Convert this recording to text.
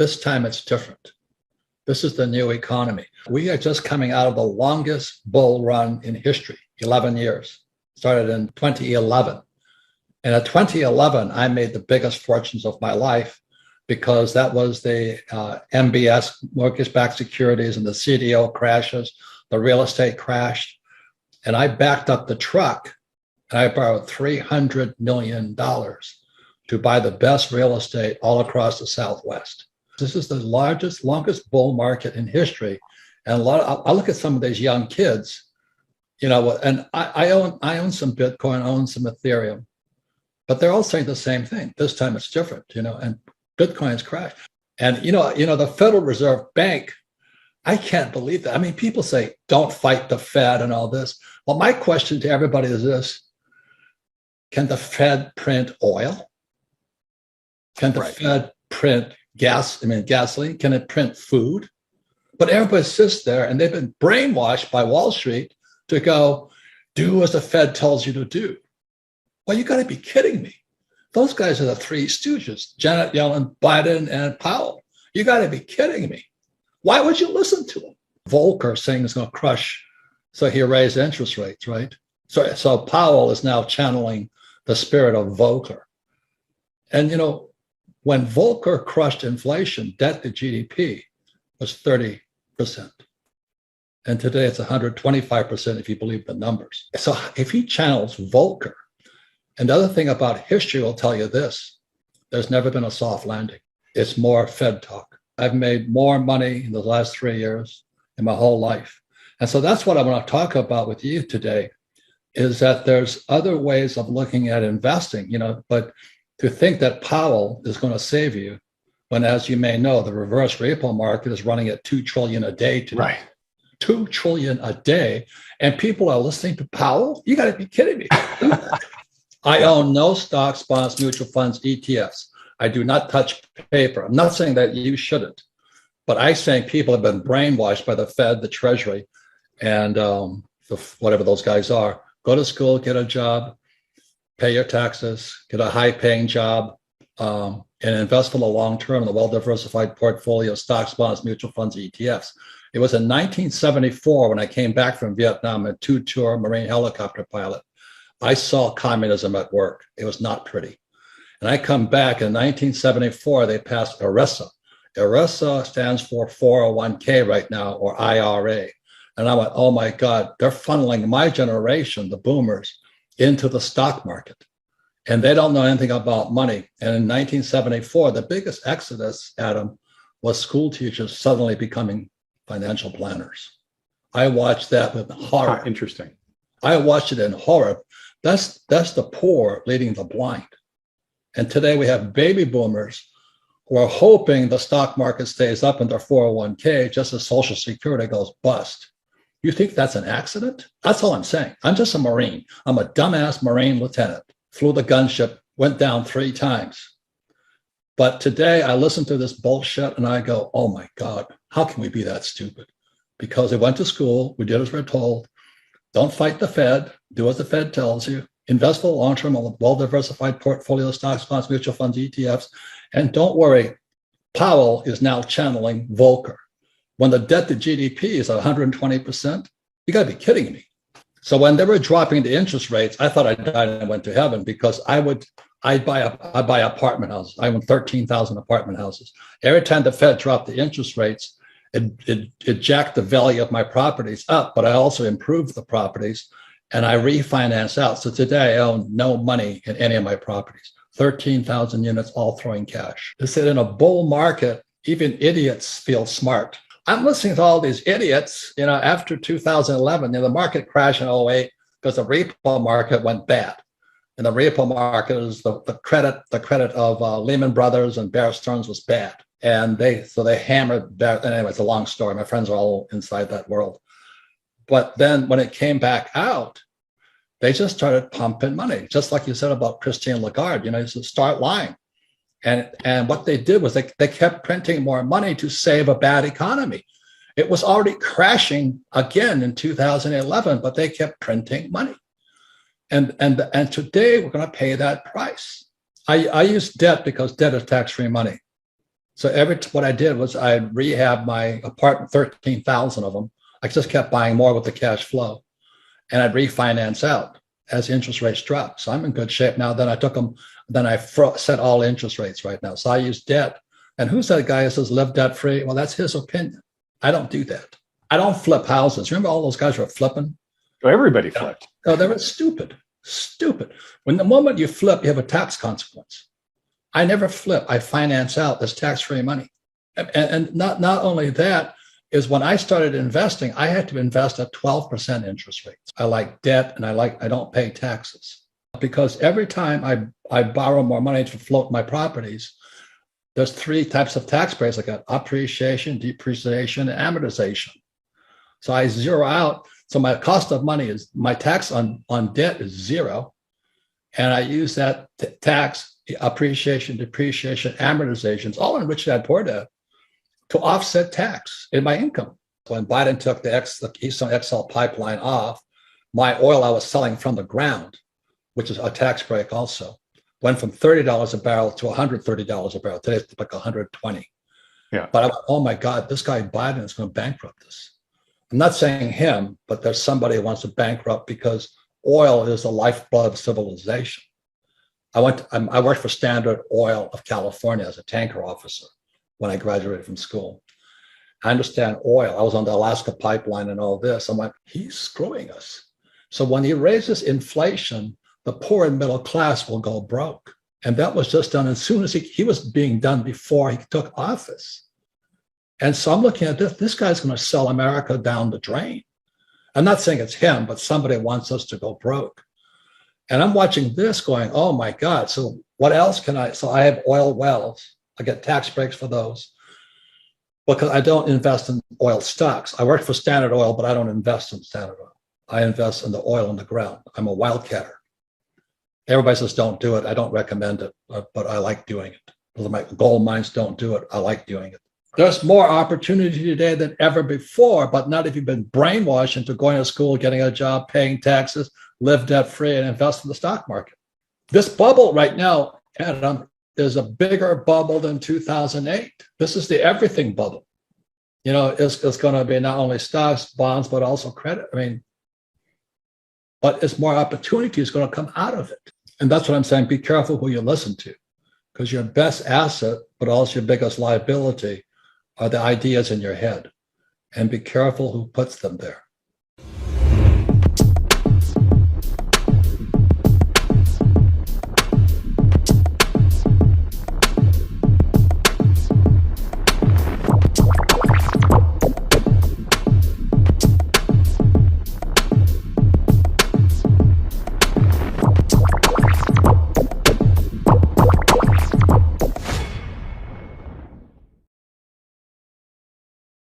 This time it's different. This is the new economy. We are just coming out of the longest bull run in history, 11 years. Started in 2011. And at 2011, I made the biggest fortunes of my life because that was the MBS, mortgage-backed securities, and the CDO crashes, the real estate crashed. And I backed up the truck and I borrowed $300 million to buy the best real estate all across the Southwest. This is the largest, longest bull market in history. And I look at some of these young kids, and I own some Bitcoin, I own some Ethereum, but they're all saying the same thing. This time it's different, and Bitcoin's crashed. And, the Federal Reserve Bank, I can't believe that. I mean, people say, don't fight the Fed and all this. Well, my question to everybody is this: can the Fed print oil? Can the Fed print gasoline? Can it print food? But everybody sits there and they've been brainwashed by Wall Street to go, do as the Fed tells you to do. Well, you got to be kidding me. Those guys are the three stooges, Janet Yellen, Biden, and Powell. You got to be kidding me. Why would you listen to them? Volcker saying it's going to crush, so he raised interest rates, right? So Powell is now channeling the spirit of Volcker. And, when Volcker crushed inflation, debt to GDP was 30%. And today it's 125% if you believe the numbers. So if he channels Volcker, and the other thing about history will tell you this: there's never been a soft landing. It's more Fed talk. I've made more money in the last 3 years in my whole life. And so that's what I want to talk about with you today, is that there's other ways of looking at investing, but to think that Powell is going to save you when, as you may know, the reverse repo market is running at $2 trillion a day today. Right. $2 trillion a day. And people are listening to Powell? You got to be kidding me. I own no stocks, bonds, mutual funds, ETFs. I do not touch paper. I'm not saying that you shouldn't, but I'm saying people have been brainwashed by the Fed, the Treasury, and whatever those guys are. Go to school, get a job, pay your taxes, get a high-paying job, and invest for the long term in a well-diversified portfolio of stocks, bonds, mutual funds, ETFs. It was in 1974 when I came back from Vietnam, a two-tour Marine helicopter pilot. I saw communism at work. It was not pretty. And I come back in 1974, they passed ERISA. ERISA stands for 401k right now, or IRA. And I went, oh my God, they're funneling my generation, the boomers, into the stock market. And they don't know anything about money. And in 1974, the biggest exodus, Adam, was school teachers suddenly becoming financial planners. I watched that with horror. Interesting. I watched it in horror. That's the poor leading the blind. And today we have baby boomers who are hoping the stock market stays up in their 401k just as Social Security goes bust. You think that's an accident? That's all I'm saying. I'm just a Marine. I'm a dumbass Marine lieutenant. Flew the gunship, went down 3 times. But today I listen to this bullshit and I go, oh my God, how can we be that stupid? Because we went to school, we did as we're told. Don't fight the Fed, do what the Fed tells you. Invest for the long term on a well-diversified portfolio of stocks, bonds, mutual funds, ETFs. And don't worry, Powell is now channeling Volcker. When the debt to GDP is 120%, you got to be kidding me. So when they were dropping the interest rates, I thought I died and went to heaven because I'd buy apartment houses. I own 13,000 apartment houses. Every time the Fed dropped the interest rates, it jacked the value of my properties up, but I also improved the properties and I refinanced out. So today I own no money in any of my properties. 13,000 units, all throwing cash. They said in a bull market, even idiots feel smart. I'm listening to all these idiots, after 2011, the market crashed in 2008 because the repo market went bad. And the repo market is the credit of Lehman Brothers and Bear Stearns was bad. And they hammered that. Anyway, it's a long story. My friends are all inside that world. But then when it came back out, they just started pumping money, just like you said about Christine Lagarde, to start lying. And what they did was they kept printing more money to save a bad economy. It was already crashing again in 2011, but they kept printing money. And today we're going to pay that price. I use debt because debt is tax-free money. So what I did was I rehabbed my apartment, 13,000 of them. I just kept buying more with the cash flow, and I'd refinance out as interest rates dropped. So I'm in good shape now. Then I took them, then I set all interest rates right now. So I use debt. And who's that guy who says live debt free? Well, that's his opinion. I don't do that. I don't flip houses. Remember all those guys who were flipping? Well, everybody flipped. Oh, they were stupid. Stupid. When the moment you flip, you have a tax consequence. I never flip. I finance out this tax-free money. And not only that, is when I started investing, I had to invest at 12% interest rates. I like debt and I don't pay taxes. Because every time I borrow more money to float my properties, there's 3 types of tax breaks. I got appreciation, depreciation, and amortization. So I zero out. So my cost of money is, my tax on debt is 0. And I use that tax, appreciation, depreciation, amortizations, all in rich dad, poor dad, to offset tax in my income. When Biden took the Keystone XL pipeline off, my oil I was selling from the ground, which is a tax break also, went from $30 a barrel to $130 a barrel. Today it's like $120. Yeah. But I went, oh my God, this guy Biden is going to bankrupt us. I'm not saying him, but there's somebody who wants to bankrupt because oil is the lifeblood of civilization. I worked for Standard Oil of California as a tanker officer when I graduated from school. I understand oil. I was on the Alaska pipeline and all this. I'm like, he's screwing us. So when he raises inflation, the poor and middle class will go broke. And that was just done as soon as he was being done before he took office. And so I'm looking at this guy's going to sell America down the drain. I'm not saying it's him, but somebody wants us to go broke. And I'm watching this going, oh my God. So what else can so I have oil wells. I get tax breaks for those because I don't invest in oil stocks. I work for Standard Oil, but I don't invest in Standard Oil. I invest in the oil in the ground. I'm a wildcatter. Everybody says don't do it. I don't recommend it, but I like doing it. My gold mines don't do it. I like doing it. There's more opportunity today than ever before, but not if you've been brainwashed into going to school, getting a job, paying taxes, live debt-free, and invest in the stock market. This bubble right now, Adam, is a bigger bubble than 2008. This is the everything bubble. You know, it's going to be not only stocks, bonds, but also credit. But it's more opportunity is going to come out of it. And that's what I'm saying. Be careful who you listen to, because your best asset, but also your biggest liability, are the ideas in your head. And be careful who puts them there.